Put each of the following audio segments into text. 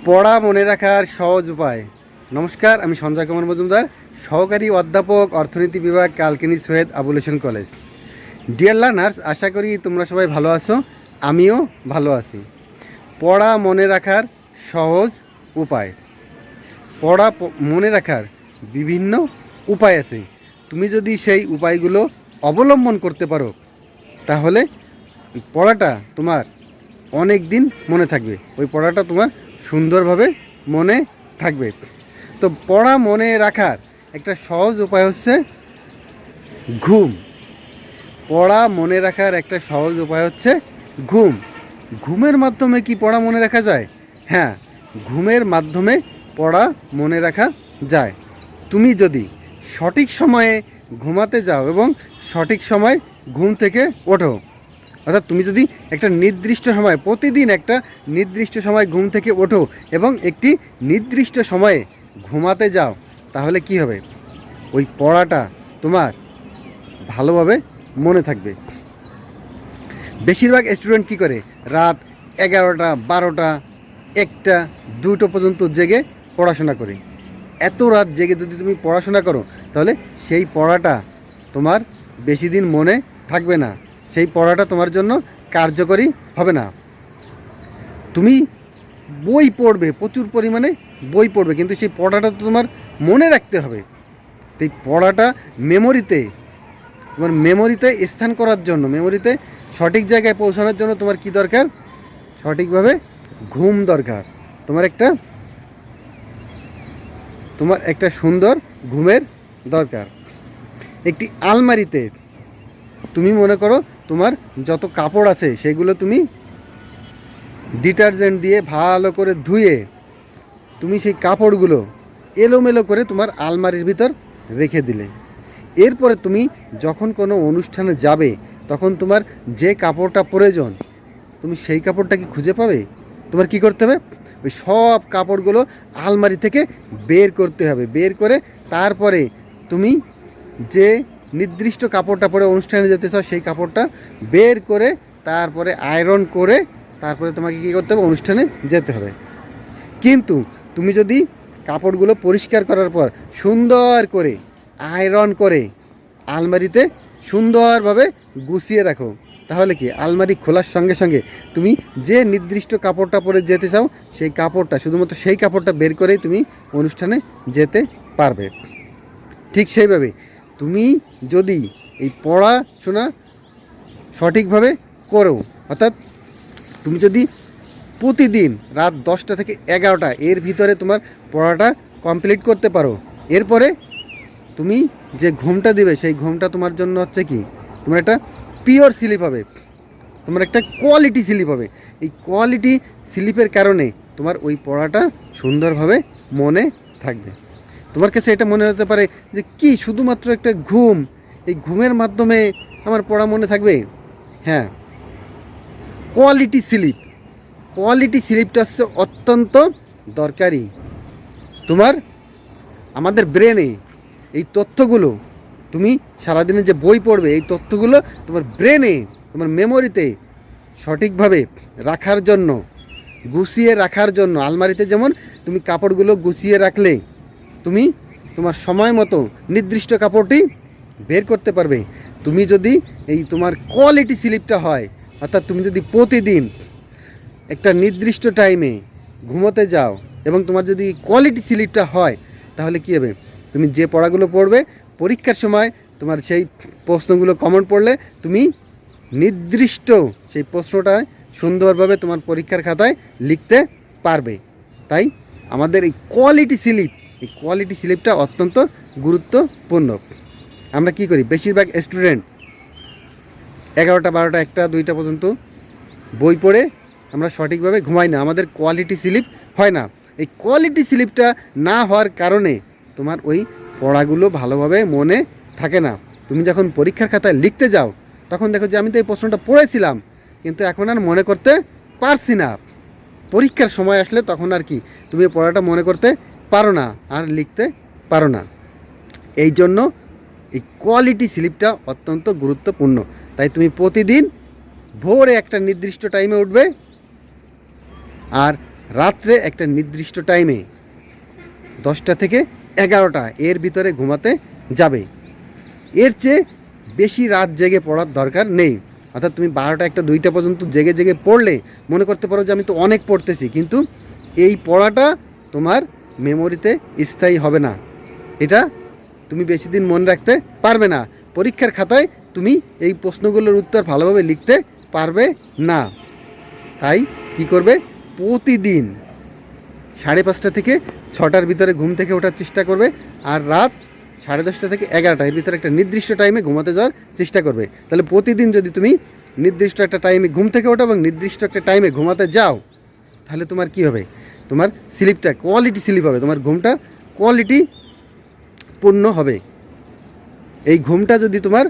পড়া মনে রাখার সহজ উপায়। নমস্কার, আমি সঞ্জয় কুমার মজুমদার, সহকারী অধ্যাপক, অর্থনীতি বিভাগ, কালকিনি সৈয়দ আবুলেশন কলেজ। ডিয়ার লার্নার্স, আশা করি তোমরা সবাই ভালো আছো, আমিও ভালো আছি। পড়া মনে রাখার সহজ উপায়। পড়া মনে রাখার বিভিন্ন উপায় আছে। তুমি যদি সেই উপায়গুলো অবলম্বন করতে পারো তাহলে পড়াটা তোমার অনেক দিন মনে থাকবে, ওই পড়াটা তোমার সুন্দরভাবে মনে থাকবে। তো পড়া মনে রাখার একটা সহজ উপায় হচ্ছে ঘুম। পড়া মনে রাখার একটা সহজ উপায় হচ্ছে ঘুম। ঘুমের মাধ্যমে কি পড়া মনে রাখা যায়? হ্যাঁ, ঘুমের মাধ্যমে পড়া মনে রাখা যায়। তুমি যদি সঠিক সময়ে ঘুমাতে যাও এবং সঠিক সময় ঘুম থেকে ওঠো, অর্থাৎ তুমি যদি একটা নির্দিষ্ট সময়, প্রতিদিন একটা নির্দিষ্ট সময় ঘুম থেকে ওঠো এবং একটি নির্দিষ্ট সময়ে ঘুমাতে যাও, তাহলে কি হবে? ওই পড়াটা তোমার ভালোভাবে মনে থাকবে। বেশিরভাগ স্টুডেন্ট কী করে? রাত 11টা, 12টা, 1টা, 2টো পর্যন্ত জেগে পড়াশোনা করে। এত রাত জেগে যদি তুমি পড়াশোনা করো তাহলে সেই পড়াটা তোমার বেশি দিন মনে থাকবে না, সেই পড়াটা তোমার জন্য কার্যকরী হবে না। তুমি বই পড়বে, প্রচুর পরিমাণে বই পড়বে, কিন্তু সেই পড়াটা তো তোমার মনে রাখতে হবে। এই পড়াটা তোমার মেমোরিতে স্থান করার জন্য, মেমোরিতে সঠিক জায়গায় পৌঁছানোর জন্য তোমার কি দরকার? সঠিকভাবে ঘুম দরকার। তোমার একটা সুন্দর ঘুমের দরকার। একটি আলমারিতে তুমি মনে করো তোমার যত কাপড় আছে সেগুলো তুমি ডিটারজেন্ট দিয়ে ভালো করে ধুয়ে তুমি সেই কাপড়গুলো এলোমেলো করে তোমার আলমারির ভিতর রেখে দিলে। এরপরে তুমি যখন কোনো অনুষ্ঠানে যাবে তখন তোমার যে কাপড়টা প্রয়োজন তুমি সেই কাপড়টা কি খুঁজে পাবে? তোমার কি করতে হবে? ওই সব কাপড়গুলো আলমারি থেকে বের করতে হবে। বের করে তারপরে তুমি যে নির্দিষ্ট কাপড়টা পরে অনুষ্ঠানে যেতে চাও সেই কাপড়টা বের করে তারপরে আয়রন করে তারপরে তোমাকে কী করতে হবে? অনুষ্ঠানে যেতে হবে। কিন্তু তুমি যদি কাপড়গুলো পরিষ্কার করার পর সুন্দর করে আয়রন করে আলমারিতে সুন্দরভাবে গুছিয়ে রাখো, তাহলে কি আলমারি খোলার সঙ্গে সঙ্গে তুমি যে নির্দিষ্ট কাপড়টা পরে যেতে চাও সেই কাপড়টা, শুধুমাত্র সেই কাপড়টা বের করেই তুমি অনুষ্ঠানে যেতে পারবে। ঠিক সেইভাবে তুমি যদি এই পড়াশোনা সঠিকভাবে করো, অর্থাৎ তুমি যদি প্রতিদিন রাত 10টা থেকে 11টা এর ভিতরে তোমার পড়াটা কমপ্লিট করতে পারো, এরপরে তুমি যে ঘুমটা দিবে সেই ঘুমটা তোমার জন্য হচ্ছে কি, তোমার একটা পিওর স্লিপ হবে, তোমার একটা কোয়ালিটি স্লিপ হবে। এই কোয়ালিটি স্লিপের কারণে তোমার ওই পড়াটা সুন্দরভাবে মনে থাকবে। তোমার কাছে এটা মনে হতে পারে যে কি শুধুমাত্র একটা ঘুম, এই ঘুমের মাধ্যমে আমার পড়া মনে থাকবে? হ্যাঁ, কোয়ালিটি স্লিপটা হচ্ছে অত্যন্ত দরকারি। আমাদের ব্রেনে এই তথ্যগুলো, তুমি সারাদিনে যে বই পড়বে এই তথ্যগুলো তোমার ব্রেনে, তোমার মেমোরিতে সঠিকভাবে রাখার জন্য, গুছিয়ে রাখার জন্য, আলমারিতে যেমন তুমি কাপড়গুলো গুছিয়ে রাখলে তুমি তোমার সময় মতো নির্দিষ্ট কাপড়টি বের করতে পারবে। তুমি যদি এই তোমার কোয়ালিটি স্লিপটা হয়, অর্থাৎ তুমি যদি প্রতিদিন একটা নির্দিষ্ট টাইমে ঘুমোতে যাও এবং তোমার যদি কোয়ালিটি স্লিপটা হয়, তাহলে কী হবে? তুমি যে পড়াগুলো পড়বে পরীক্ষার সময় তোমার সেই প্রশ্নগুলো কমন পড়লে তুমি নির্দিষ্ট সেই প্রশ্নটায় সুন্দরভাবে তোমার পরীক্ষার খাতায় লিখতে পারবে। তাই আমাদের এই কোয়ালিটি স্লিপটা অত্যন্ত গুরুত্বপূর্ণ। আমরা কি করি? বেশিরভাগ স্টুডেন্ট 11টা, 12টা, 1টা, 2টা পর্যন্ত বই পড়ে আমরা সঠিকভাবে ঘুমাই না, আমাদের কোয়ালিটি স্লিপ হয় না। এই কোয়ালিটি স্লিপটা না হওয়ার কারণে তোমার ওই পড়াগুলো ভালোভাবে মনে থাকে না। তুমি যখন পরীক্ষার খাতায় লিখতে যাও তখন দেখো যে আমি তো এই প্রশ্নটা পড়েছিলাম কিন্তু এখন আর মনে করতে পারছি না। পরীক্ষার সময় আসলে তখন আর কি তুমি পড়াটা মনে করতে পারো না, আর লিখতে পারো না। এই জন্য এই কোয়ালিটি স্লিপটা অত্যন্ত গুরুত্বপূর্ণ। তাই তুমি প্রতিদিন ভোরে একটা নির্দিষ্ট টাইমে উঠবে আর রাত্রে একটা নির্দিষ্ট টাইমে 10টা থেকে 11টা এর ভিতরে ঘুমাতে যাবে। এর চেয়ে বেশি রাত জেগে পড়ার দরকার নেই। অর্থাৎ তুমি 12টা 1টা 2টা পর্যন্ত জেগে জেগে পড়লে মনে করতে পারো যে আমি তো অনেক পড়তেছি, কিন্তু এই পড়াটা তোমার মেমোরিতে স্থায়ী হবে না, এটা তুমি বেশি দিন মনে রাখতে পারবে না, পরীক্ষার খাতায় তুমি এই প্রশ্নগুলোর উত্তর ভালোভাবে লিখতে পারবে না। তাই কি করবে, প্রতিদিন 5:30 থেকে 6টার ভিতরে ঘুম থেকে ওঠার চেষ্টা করবে, আর রাত 10:30 থেকে 11টা এর ভিতরে একটা নির্দিষ্ট টাইমে ঘুমাতে যাওয়ার চেষ্টা করবে। তাহলে প্রতিদিন যদি তুমি নির্দিষ্ট একটা টাইমে ঘুম থেকে ওঠো এবং নির্দিষ্ট একটা টাইমে ঘুমাতে যাও, তাহলে তোমার কি হবে, তোমার স্লিপটা কোয়ালিটি স্লিপ হবে, তোমার ঘুমটা কোয়ালিটি পূর্ণ হবে। এই ঘুমটা যদি তোমার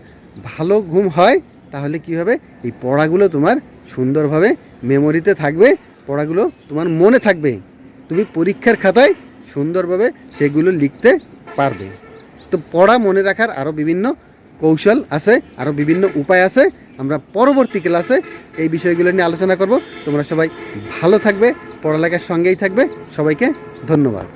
ভালো ঘুম হয় তাহলে কি হবে, এই পড়াগুলো তোমার সুন্দরভাবে মেমোরিতে থাকবে, পড়াগুলো তোমার মনে থাকবে, তুমি পরীক্ষার খাতায় সুন্দরভাবে সেগুলো লিখতে পারবে। তো পড়া মনে রাখার আরও বিভিন্ন কৌশল আছে, আরও বিভিন্ন উপায় আছে। আমরা পরবর্তী ক্লাসে এই বিষয়গুলো নিয়ে আলোচনা করব। তোমরা সবাই ভালো থাকবে, পড়ালেখার সঙ্গেই থাকবে। সবাইকে ধন্যবাদ।